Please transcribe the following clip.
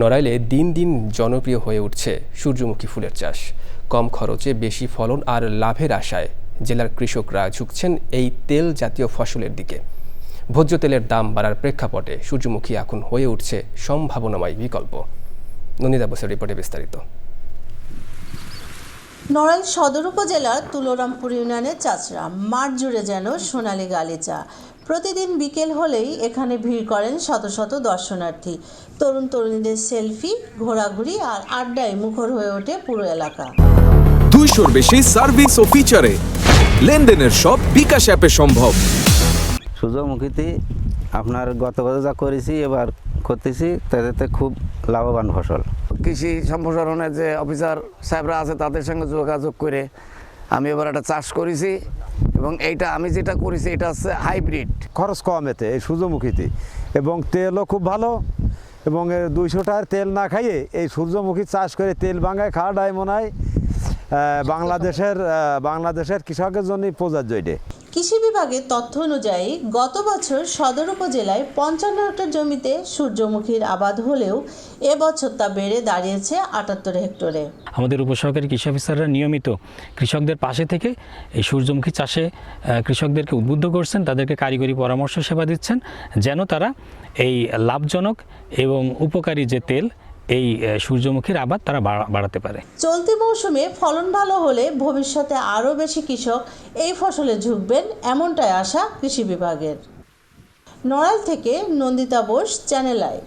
নড়াইলে দিন দিন জনপ্রিয় হয়ে উঠছে সূর্যমুখী ফুলের চাষ। কম খরচে বেশি ফলন আর লাভের আশায় জেলার কৃষকরা ঝুঁকছেন এই তেল জাতীয় ফসলের দিকে। ভোজ্য তেলের দাম বাড়ার প্রেক্ষাপটে সূর্যমুখী এখন হয়ে উঠছে সম্ভাবনাময় বিকল্প। নন্দিতা বসের রিপোর্টে বিস্তারিত। নড়াইল সদর উপজেলার তুলরামপুর ইউনিয়নের চাষরা মাঠ জুড়ে যেন সোনালী গালিচা। প্রতিদিন বিকেল হলেই এখানে ভিড় করেন শত শত দর্শনার্থী। তরুণ তরুণীদের সেলফি, ঘোরাঘুরি আর আড্ডায় মুখর হয়ে ওঠে পুরো এলাকা। 200-র বেশি সার্ভিস ও ফিচারে লেনদেনের সব বিকাশ অ্যাপে সম্ভব। সূর্যমুখীতে আপনার গত বছর যা করেছি এবার করতেছি, তাতে খুব লাভবান ফসল। কৃষি সম্প্রসারণের যে অফিসার সাহেবরা আছে তাদের সঙ্গে যোগাযোগ করে আমি এবার একটা চাষ করেছি এবং এইটা আমি যেটা করেছি এটা হচ্ছে হাইব্রিড। খরচ কম এতে এই সূর্যমুখীতে, এবং তেলও খুব ভালো। এবং 200 টাকার তেল না খাইয়ে এই সূর্যমুখী চাষ করে তেল ভাঙায় খাওয়াটাই মনে হয় বাংলাদেশের কৃষকের জন্য প্রযোজ্য। কৃষি বিভাগের তথ্য অনুযায়ী গত বছর সদর উপজেলায় 55 হেক্টর জমিতে সূর্যমুখীর আবাদ হলেও এবছর তা বেড়ে দাঁড়িয়েছে 78 হেক্টরে। আমাদের উপসহকারী কৃষি অফিসাররা নিয়মিত কৃষকদের পাশে থেকে এই সূর্যমুখী চাষে কৃষকদেরকে উদ্বুদ্ধ করছেন, তাদেরকে কারিগরি পরামর্শ সেবা দিচ্ছেন যেন তারা এই লাভজনক এবং উপকারী যে তেল এই সূর্যমুখীর আবাদ তারা বাড়াতে পারে। চলতি মৌসুমে ফলন ভালো হলে ভবিষ্যতে আরও বেশি কৃষক এই ফসলে ঝুঁকবেন, এমনটাই আশা কৃষি বিভাগের। নড়াইল থেকে নন্দিতা বোস, চ্যানেল আই।